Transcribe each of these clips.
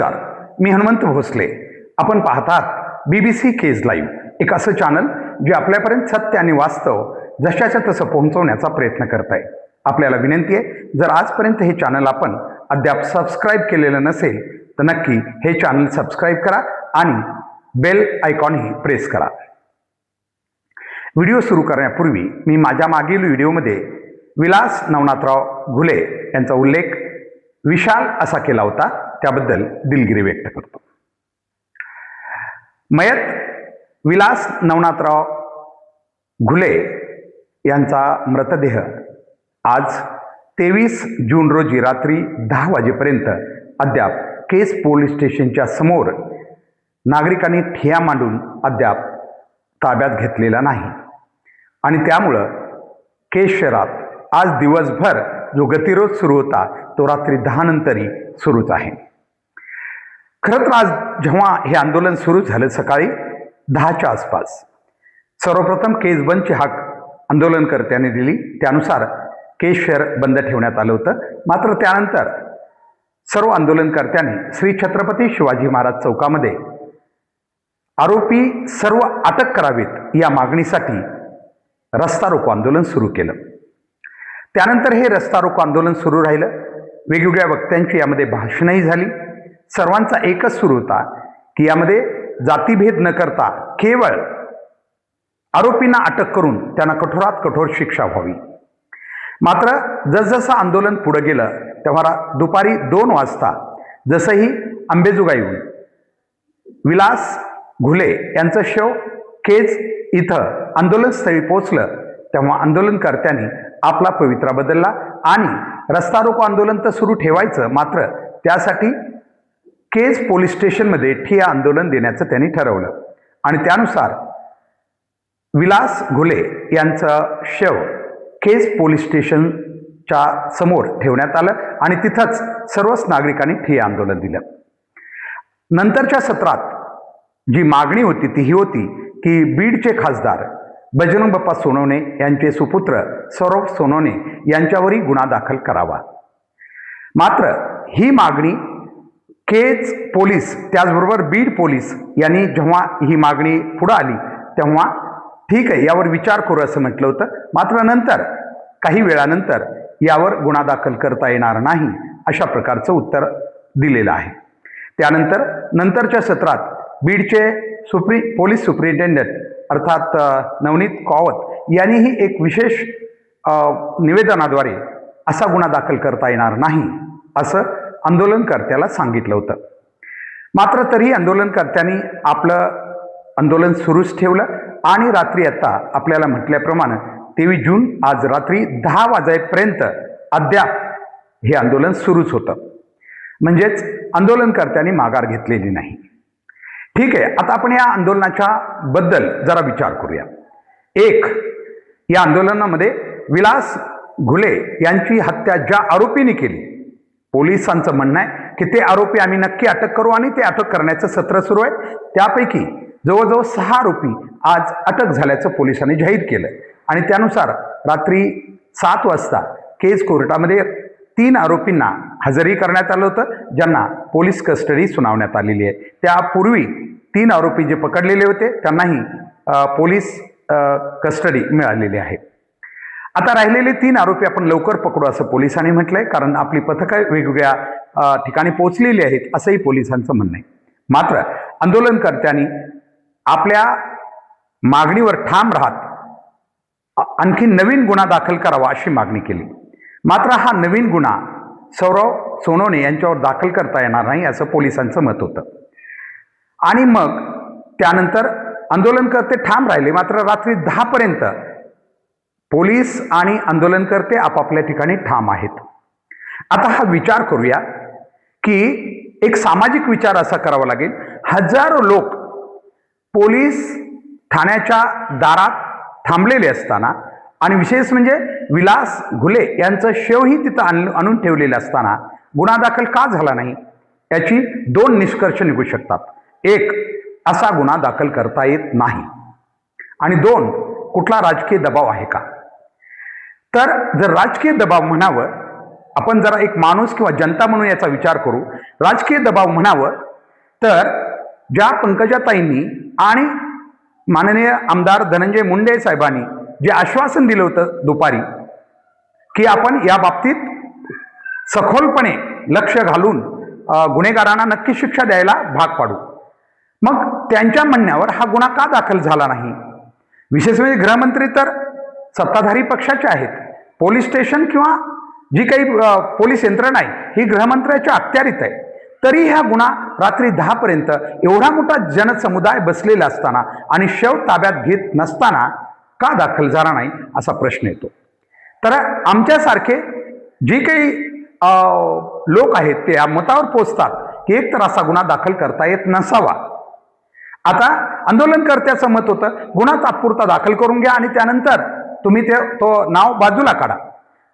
नमस्कार, मी हनुमंत भोसले. आपण पाहतात BBC केज लाईव्ह, एक असं चॅनल जे आपल्यापर्यंत सत्य आणि वास्तव जशाच्या तसं पोहोचवण्याचा प्रयत्न करत आहे. आपल्याला विनंती आहे, जर आजपर्यंत हे चॅनल आपण अद्याप सबस्क्राईब केलेलं नसेल तर नक्की हे चॅनल सबस्क्राईब करा आणि बेल आयकॉनही प्रेस करा. व्हिडिओ सुरू करण्यापूर्वी मी माझ्या मागील व्हिडिओमध्ये विलास नवनाथराव घुले यांचा उल्लेख विशाल असा केला होता, त्याबद्दल दिलगिरी व्यक्त करतो. मयत विलास नवनाथराव घुले यांचा मृतदेह आज 23 जून रोजी रात्री 10 वाजेपर्यंत अद्याप केज पोलीस स्टेशनच्या समोर नागरिकांनी ठिय्या मांडून अद्याप ताब्यात घेतलेला नाही आणि त्यामुळं केज शहरात आज दिवसभर जो गतिरोध सुरू होता तो रात्री 10 नंतरही सुरूच आहे. खरं तर आज जेव्हा हे आंदोलन सुरू झालं सकाळी 10च्या आसपास, सर्वप्रथम केज बंदची हाक आंदोलनकर्त्यांनी दिली. त्यानुसार केज शहर बंद ठेवण्यात आलं होतं. मात्र त्यानंतर सर्व आंदोलनकर्त्यांनी श्री छत्रपती शिवाजी महाराज चौकामध्ये आरोपी सर्व अटक करावेत या मागणीसाठी रस्ता रोको आंदोलन सुरू केलं. त्यानंतर हे रस्ता रोको आंदोलन सुरू राहिलं. वेगवेगळ्या वक्त्यांची यामध्ये भाषणंही झाली. सर्वांचा एकच सुरू होता की यामध्ये जातीभेद न करता केवळ आरोपींना अटक करून त्यांना कठोरात कठोर शिक्षा व्हावी. मात्र जसजसं आंदोलन पुढे गेलं तेव्हा दुपारी 2 वाजता जसंही अंबेजोगाईहून विलास घुले यांचं शव केज इथं आंदोलनस्थळी पोहोचलं तेव्हा आंदोलनकर्त्यांनी आपला पवित्रा बदलला आणि रस्ता रोको आंदोलन तर सुरू ठेवायचं, मात्र त्यासाठी केज पोलीस स्टेशनमध्ये ठिय्या आंदोलन देण्याचं त्यांनी ठरवलं आणि त्यानुसार विलास घुले यांचं शव केज पोलीस स्टेशनच्या समोर ठेवण्यात आलं आणि तिथंच सर्वच नागरिकांनी ठिय्या आंदोलन दिलं. नंतरच्या सत्रात जी मागणी होती ती ही होती की बीडचे खासदार बजरंग बाप्पा सोनवणे यांचे सुपुत्र सौरभ सोनवणे यांच्यावरही गुन्हा दाखल करावा. मात्र ही मागणी केज पोलीस त्याचबरोबर बीड पोलीस यांनी जेव्हा ही मागणी पुढे आली तेव्हा ठीक आहे, यावर विचार करू असं म्हटलं होतं. मात्र नंतर काही वेळानंतर यावर गुन्हा दाखल करता येणार नाही अशा प्रकारचं उत्तर दिलेलं आहे. त्यानंतर नंतरच्या सत्रात बीडचे पोलीस सुप्रिंटेंडंट अर्थात नवनीत कौवत यांनीही एक विशेष निवेदनाद्वारे असा गुन्हा दाखल करता येणार नाही असं आंदोलनकर्त्याला सांगितलं होतं. मात्र तरीही आंदोलनकर्त्यांनी आपलं आंदोलन सुरूच ठेवलं आणि रात्री आता आपल्याला म्हटल्याप्रमाणे 23 जून आज रात्री 10 वाजेपर्यंत अद्याप हे आंदोलन सुरूच होतं. म्हणजेच आंदोलनकर्त्यांनी माघार घेतलेली नाही. ठीक आहे, आता आपण या आंदोलनाच्या बद्दल जरा विचार करूया. एक, या आंदोलनामध्ये विलास घुले यांची हत्या ज्या आरोपीने केली, पोलिसांचं म्हणणं आहे की ते आरोपी आम्ही नक्की अटक करू आणि ते अटक करण्याचं सत्र सुरू आहे. त्यापैकी जवळजवळ 6 आरोपी आज अटक झाल्याचं पोलिसांनी जाहीर केलं आणि त्यानुसार रात्री 7 वाजता केज कोर्टामध्ये 3 आरोपींना हजरी करण्यात आलं होतं, ज्यांना पोलीस कस्टडी सुनावण्यात आलेली आहे. त्यापूर्वी 3 आरोपी जे पकडलेले होते त्यांनाही पोलीस कस्टडी मिळालेली आहे. आता राहिलेले 3 आरोपी आपण लवकर पकडू असं पोलिसांनी म्हटलंय, कारण आपली पथकं वेगवेगळ्या ठिकाणी पोहोचलेली आहेत असंही पोलिसांचं म्हणणं आहे. मात्र आंदोलनकर्त्यांनी आपल्या मागणीवर ठाम राहत आणखी नवीन गुन्हा दाखल करावा अशी मागणी केली. मात्र हा नवीन गुन्हा सौरभ सोनवणे यांच्यावर दाखल करता येणार नाही असं पोलिसांचं मत होतं. आणि मग त्यानंतर आंदोलनकर्ते ठाम राहिले. मात्र रात्री 10 पर्यंत पोलीस आणि आंदोलनकर्ते आपापल्या ठिकाणी ठाम आहेत. आता हा विचार करूया की एक सामाजिक विचार असा करावा लागेल. हजारो लोक पोलीस ठाण्याच्या दारात थांबलेले असताना आणि विशेष म्हणजे विलास घुले यांचं शवही तिथं आणून ठेवलेलं असताना गुन्हा दाखल का झाला नाही याची 2 निष्कर्ष निघू शकतात. एक, असा गुन्हा दाखल करता येत नाही आणि 2, कुठला राजकीय दबाव आहे का. तर जर राजकीय दबाव म्हणावं आपण जरा एक माणूस किंवा जनता म्हणून याचा विचार करू, राजकीय दबाव म्हणावं तर ज्या पंकजाताईंनी आणि माननीय आमदार धनंजय मुंडे साहेबांनी जे आश्वासन दिलं होतं दुपारी की आपण या बाबतीत सखोलपणे लक्ष घालून गुन्हेगारांना नक्की शिक्षा द्यायला भाग पाडू, मग त्यांच्या म्हणण्यावर हा गुन्हा का दाखल झाला नाही? विशेष म्हणजे गृहमंत्री तर सत्ताधारी पक्षाचे आहेत. पोलीस स्टेशन किंवा जी काही पोलीस यंत्रणा आहे ही गृहमंत्र्याच्या अखत्यारीत आहे. तरी हा गुन्हा रात्री 10 पर्यंत एवढा मोठा जनसमुदाय बसलेला असताना आणि शव ताब्यात घेत नसताना का दाखल झाला नाही असा प्रश्न येतो. तर आमच्यासारखे जे काही लोक आहेत ते या मतावर पोचतात की एकतर असा गुन्हा दाखल करता येत नसावा. आता आंदोलनकर्त्याचं मत होतं गुन्हा तात्पुरता दाखल करून घ्या आणि त्यानंतर तुम्ही तो नाव बाजूला काढा.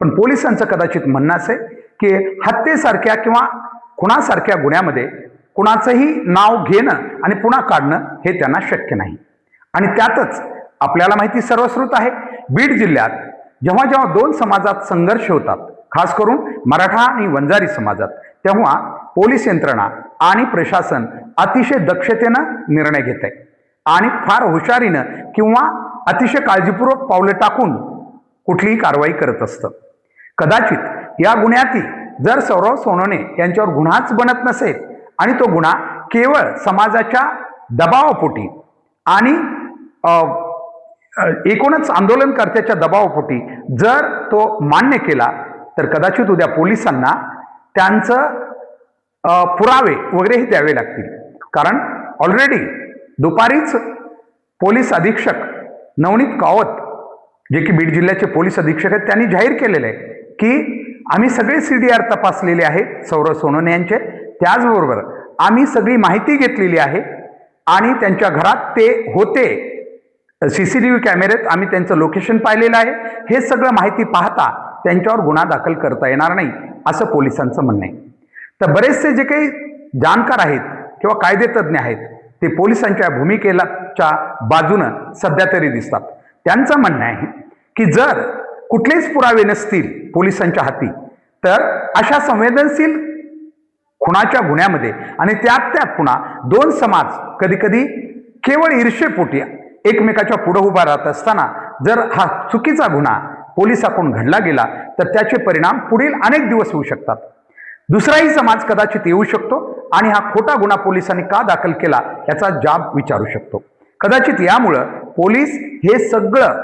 पण पोलिसांचं कदाचित म्हणणं असे की हत्येसारख्या किंवा खुनासारख्या गुन्ह्यामध्ये कुणाचंही नाव घेणं आणि पुन्हा काढणं हे त्यांना शक्य नाही. आणि त्यातच आपल्याला माहिती सर्वश्रुत आहे, बीड जिल्ह्यात जेव्हा जेव्हा दोन समाजात संघर्ष होतात, खास करून मराठा आणि वंजारी समाजात, तेव्हा पोलीस यंत्रणा आणि प्रशासन अतिशय दक्षतेनं निर्णय घेत आहे आणि फार हुशारीनं किंवा अतिशय काळजीपूर्वक पावलं टाकून कुठलीही कारवाई करत असतं. कदाचित या गुन्ह्यातील जर सौरव सोनवणे यांच्यावर गुन्हाच बनत नसेल आणि तो गुन्हा केवळ समाजाच्या दबावापोटी आणि एकूणच आंदोलनकर्त्याच्या दबावापोटी जर तो मान्य केला तर कदाचित उद्या पोलिसांना त्यांचं पुरावे वगैरेही द्यावे लागतील. कारण ऑलरेडी दुपारीच पोलीस अधीक्षक नवनीत कावत जे की बीड जिल्ह्याचे पोलीस अधीक्षक आहेत त्यांनी जाहीर केलेलं आहे की आम्ही सगळे CDR तपासलेले आहेत सौरव सोनवणे यांचे, त्याचबरोबर आम्ही सगळी माहिती घेतलेली आहे आणि त्यांच्या घरात ते होते, CCTV कॅमेऱ्यात आम्ही त्यांचं लोकेशन पाहिलेलं आहे. हे सगळं माहिती पाहता त्यांच्यावर गुन्हा दाखल करता येणार नाही असं पोलिसांचं म्हणणं आहे. तर बरेचसे जे काही जाणकार आहेत किंवा कायदेतज्ञ आहेत ते पोलिसांच्या भूमिकेच्या बाजूनं सध्या तरी दिसतात. त्यांचं म्हणणं आहे की जर कुठलेच पुरावे नसतील पोलिसांच्या हाती तर अशा संवेदनशील खुनाच्या गुन्ह्यामध्ये आणि त्यात पुन्हा दोन समाज कधी कधी केवळ ईर्षेपोटी एकमेकाच्या पुढे उभा राहत असताना जर हा चुकीचा गुन्हा पोलिसाकडून घडला गेला तर त्याचे परिणाम पुढील अनेक दिवस होऊ शकतात. दुसराही समाज कदाचित येऊ शकतो आणि हा खोटा गुन्हा पोलिसांनी का दाखल केला याचा जाब विचारू शकतो. कदाचित यामुळं पोलीस हे सगळं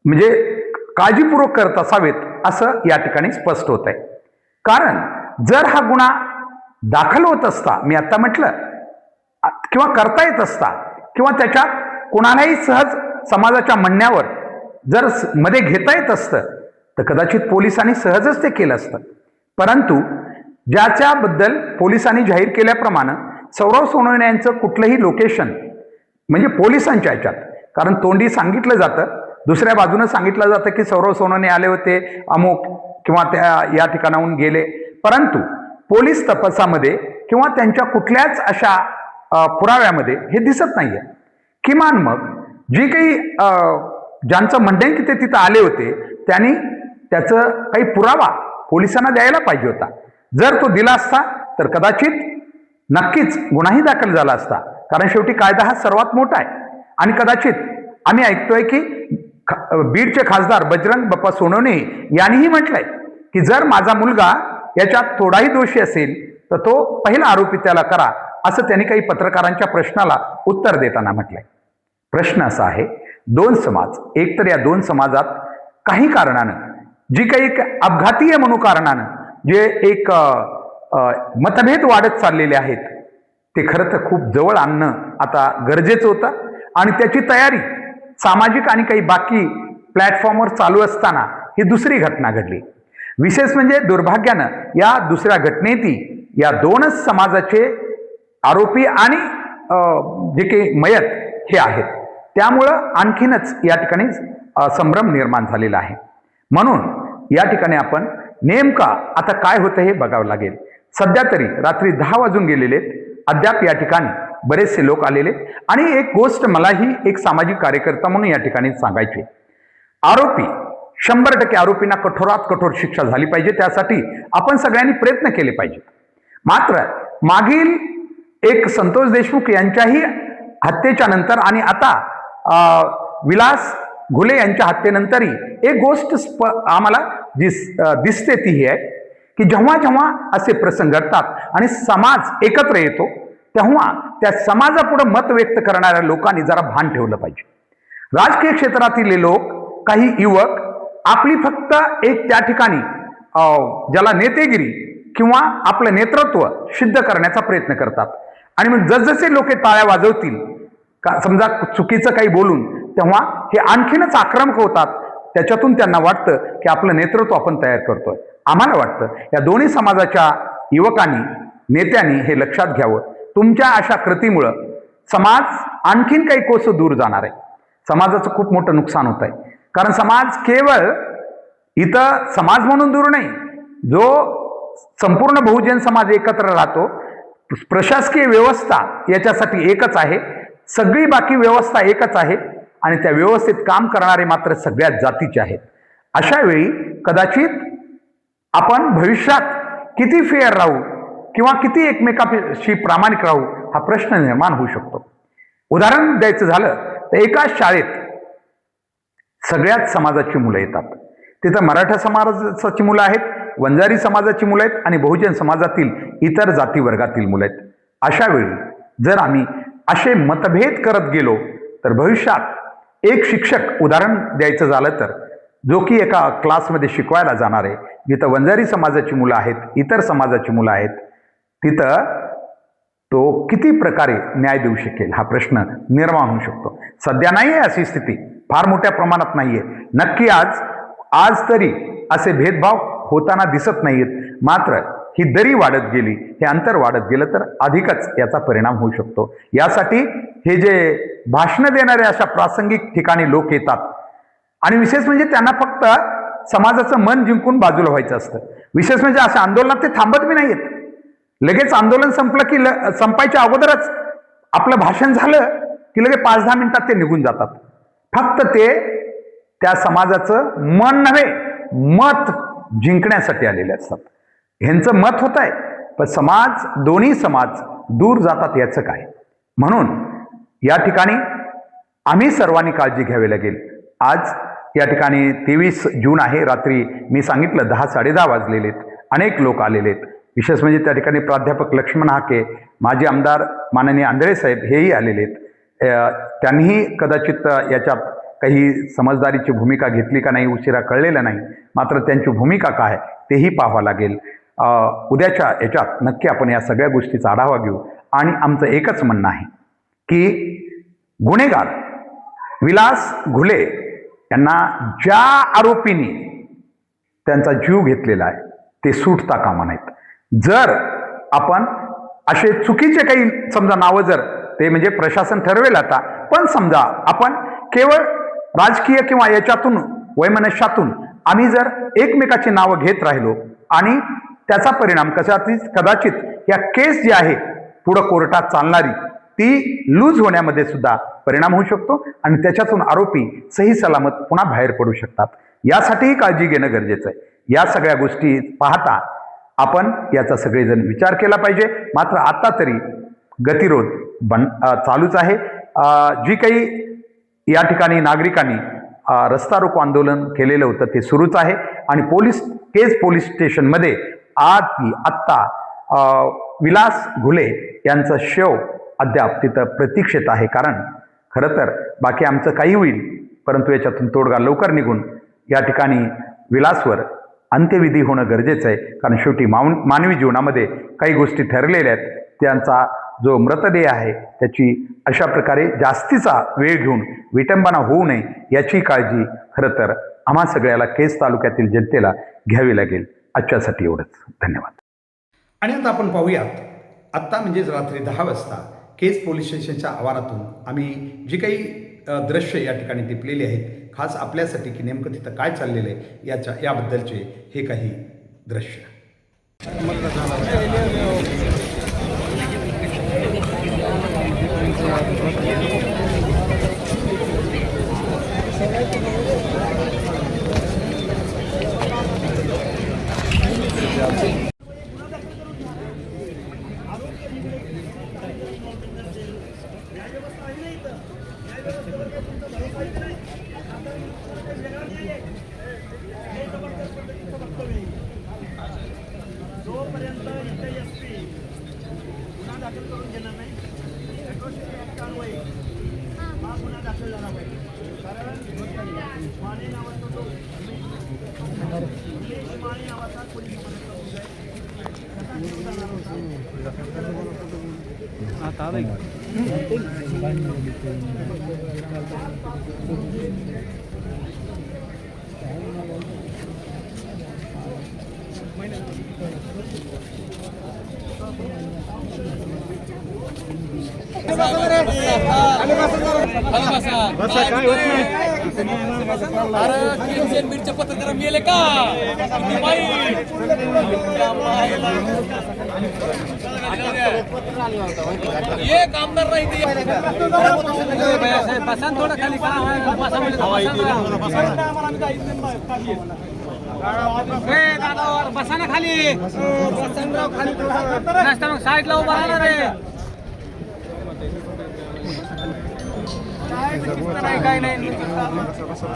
म्हणजे काळजीपूर्वक करत असावेत असं या ठिकाणी स्पष्ट होत आहे. कारण जर हा गुन्हा दाखल होत असता, मी आता म्हटलं, किंवा करता येत असता किंवा त्याच्यात कोणालाही सहज समाजाच्या म्हणण्यावर जर मध्ये घेता येत असतं तर कदाचित पोलिसांनी सहजच ते केलं असतं. परंतु ज्याच्याबद्दल पोलिसांनी जाहीर केल्याप्रमाणे सौरव सोनवणे यांचं कुठलंही लोकेशन म्हणजे पोलिसांच्या ह्याच्यात, कारण तोंडी सांगितलं जातं, दुसऱ्या बाजूनं सांगितलं जातं की सौरव सोनवणे आले होते अमुक किंवा त्या या ठिकाणाहून गेले, परंतु पोलीस तपासामध्ये किंवा त्यांच्या कुठल्याच अशा पुराव्यामध्ये हे दिसत नाहीये. किमान मग जी काही ज्यांचं म्हणणं आहे की ते तिथं आले होते त्यांनी त्याचं काही पुरावा पोलिसांना द्यायला पाहिजे होता. जर तो दिला असता तर कदाचित नक्कीच गुन्हाही दाखल झाला असता. कारण शेवटी कायदा हा सर्वात मोठा आहे आणि कदाचित आम्ही ऐकतोय की बीडचे खासदार बजरंग बाप्पा सोनवणे यांनीही म्हटलंय की जर माझा मुलगा याच्यात थोडाही दोषी असेल तर तो पहिला आरोपी त्याला करा, असं त्यांनी काही पत्रकारांच्या प्रश्नाला उत्तर देताना म्हटलंय. प्रश्न असा आहे, दोन समाज, एकतर या दोन समाजात काही कारणानं जी काही अपघातीय म्हणू कारणानं जे एक मतभेद वाढत चाललेले आहेत ते खरं तर खूप जवळ आणणं आता गरजेचं होतं आणि त्याची तयारी सामाजिक आणि काही बाकी प्लॅटफॉर्मवर चालू असताना ही दुसरी घटना घडली. विशेष म्हणजे दुर्भाग्यानं या दुसऱ्या घटनेती या दोनच समाजाचे आरोपी आणि जे काही मयत हे आहेत, त्यामुळं आणखीनच या ठिकाणी संभ्रम निर्माण झालेला आहे. म्हणून या ठिकाणी आपण नेमका आता काय होतं हे बघावं लागेल. सध्या तरी रात्री 10 वाजून गेलेले, अद्याप या ठिकाणी बरेचसे लोक आलेले आणि एक गोष्ट मलाही एक सामाजिक कार्यकर्ता म्हणून या ठिकाणी सांगायची, आरोपी 100% आरोपींना कठोरात कठोर शिक्षा झाली पाहिजे. त्यासाठी आपण सगळ्यांनी प्रयत्न केले पाहिजेत. मात्र मागील एक संतोष देशमुख यांच्याही हत्येच्या नंतर आणि आता विलास घुले यांच्या हत्येनंतरही एक गोष्ट आम्हाला दिसते ती ही आहे की जेव्हा जेव्हा असे प्रसंग घडतात आणि समाज एकत्र येतो तेव्हा त्या समाजापुढे मत व्यक्त करणाऱ्या लोकांनी जरा भान ठेवलं पाहिजे. राजकीय क्षेत्रातील लोक, काही युवक आपली फक्त एक त्या ठिकाणी ज्याला नेतेगिरी किंवा आपलं नेतृत्व सिद्ध करण्याचा प्रयत्न करतात आणि मग जसजसे लोक टाळ्या वाजवतील समजा चुकीचं काही बोलून तेव्हा हे आणखीनच आक्रमक होतात. त्याच्यातून त्यांना वाटतं की आपलं नेतृत्व आपण तयार करतोय. आम्हाला वाटतं या दोन्ही समाजाच्या युवकांनी, नेत्यांनी हे लक्षात घ्यावं. तुमच्या अशा कृतीमुळं समाज आणखीन काही कोस दूर जाणार आहे. समाजाचं खूप मोठं नुकसान होत आहे. कारण समाज केवळ इथं समाज म्हणून दूर नाही, जो संपूर्ण बहुजन समाज एकत्र राहतो, प्रशासकीय व्यवस्था याच्यासाठी एकच आहे, सगळी बाकी व्यवस्था एकच आहे आणि त्या व्यवस्थेत काम करणारे मात्र सगळ्यात जातीचे आहेत. अशा वेळी कदाचित आपण भविष्यात किती फेअर राहू किंवा किती एकमेकाशी प्रामाणिक राहू हा प्रश्न निर्माण होऊ शकतो. उदाहरण द्यायचं झालं तर एकाच शाळेत सगळ्याच समाजाची मुलं येतात. तिथं मराठा समाजाची मुलं आहेत, वंजारी समाजाची मुलं आहेत आणि बहुजन समाजातील इतर जाती वर्गातील मुलं आहेत. अशा वेळी जर आम्ही असे मतभेद करत गेलो तर भविष्यात एक शिक्षक, उदाहरण द्यायचं झालं तर, जो की एका क्लासमध्ये शिकवायला जाणार आहे, जिथं वंजारी समाजाची मुलं आहेत, इतर समाजाची मुलं आहेत, तिथं तो किती प्रकारे न्याय देऊ शकेल हा प्रश्न निर्माण होऊ शकतो. सध्या नाही आहे अशी स्थिती, फार मोठ्या प्रमाणात नाही आहे. नक्की आज तरी असे भेदभाव होताना दिसत नाहीत. मात्र ही दरी वाढत गेली, हे अंतर वाढत गेलं तर अधिकच याचा परिणाम होऊ शकतो. यासाठी हे जे भाषणं देणारे अशा प्रासंगिक ठिकाणी लोक येतात आणि विशेष म्हणजे त्यांना फक्त समाजाचं मन जिंकून बाजूला व्हायचं असतं. विशेष म्हणजे अशा आंदोलनात ते थांबत बी नाहीत. लगेच आंदोलन संपलं की संपायच्या अगोदरच आपलं भाषण झालं की लगेच 5-10 मिनिटात ते निघून जातात. फक्त ते त्या समाजाचं मन नव्हे, मत जिंकण्यासाठी आलेले असतात. ह्यांचं मत होत आहे, पण समाज, दोन्ही समाज दूर जातात याचं काय. म्हणून या ठिकाणी आम्ही सर्वांनी काळजी घ्यावी लागेल. आज या ठिकाणी 23 जून आहे. रात्री मी सांगितलं 10-10:30 वाजलेले आहेत. अनेक लोक आलेले आहेत. विशेष म्हणजे त्या ठिकाणी प्राध्यापक लक्ष्मण हाके, माजी आमदार माननीय आंधळे साहेब हेही आलेले आहेत. त्यांनीही कदाचित याच्यात काही समजदारीची भूमिका घेतली का नाही उशिरा कळलेलं नाही. मात्र त्यांची भूमिका काय तेही पाहावं लागेल. उद्याच्या याच्यात नक्की आपण या सगळ्या गोष्टीचा आढावा घेऊ. आणि आमचं एकच म्हणणं आहे की गुन्हेगार विलास घुले यांना ज्या आरोपींनी त्यांचा जीव घेतलेला आहे ते सुटता कामा नाहीत. जर आपण असे चुकीचे काही समजा नावं, जर ते म्हणजे प्रशासन ठरवेल आता, पण समजा आपण केवळ राजकीय किंवा याच्यातून वैमनस्यातून आम्ही जर एकमेकाची नावं घेत राहिलो आणि त्याचा परिणाम कदाचित या केस जी आहे पुढं कोर्टात चालणारी ती लूज होण्यामध्ये सुद्धा परिणाम होऊ शकतो आणि त्याच्यातून आरोपी सही सलामत पुन्हा बाहेर पडू शकतात. यासाठीही काळजी घेणं गरजेचं आहे. या सगळ्या गोष्टी पाहता आपण याचा सगळेजण विचार केला पाहिजे. मात्र आता तरी गतिरोध चालूच आहे. जी काही या ठिकाणी नागरिकांनी रस्ता रोको आंदोलन केलेलं होतं ते सुरूच आहे आणि पोलीस स्टेशनमध्ये आत्ता विलास घुले यांचं शव अद्याप तिथं प्रतीक्षेत आहे. कारण खरं तर बाकी आमचं काही होईल, परंतु याच्यातून तोडगा लवकर निघून या ठिकाणी विलासवर अंत्यविधी होणं गरजेचं आहे. कारण शेवटी मानवी जीवनामध्ये काही गोष्टी ठरलेल्या आहेत. त्यांचा जो मृतदेह आहे त्याची अशा प्रकारे जास्तीचा वेळ घेऊन विटंबना होऊ नये याची काळजी खरं तर आम्हा सगळ्याला केज तालुक्यातील जनतेला घ्यावी लागेल. आजच्यासाठी एवढंच. धन्यवाद. आणि आता आपण पाहूयात, आत्ता म्हणजेच रात्री 10 वाजता केज पोलीस स्टेशनच्या आवारातून आम्ही जी काही दृश्य या ठिकाणी टिपलेली आहेत, खास आपल्यासाठी की नेमकं तिथं काय चाललेलं आहे याबद्दलचे हे काही दृश्य. दाखल करून देणार नाही. अॅट्रॉसिटी ॲक्ट अन्वये हा गुन्हा दाखल झाला पाहिजे. कारण माने नावाचा जो निलेश माने नावाचा पोलीस समाजाचा मुलगा आहे. त्याचा जीव जाणार होता. बीडचे पत्रकार मेले का किती वाईट. एक आमदार नाही थोडं खाली बसा ना खाली नसता मग साईडला उभा राहणार रे. काय नाही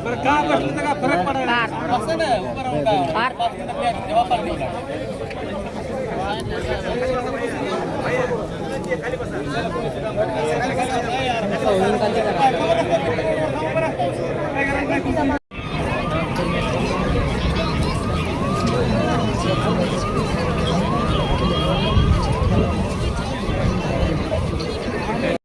बरं का बसलं तर का फरक पडायला असं ना उभं राहून का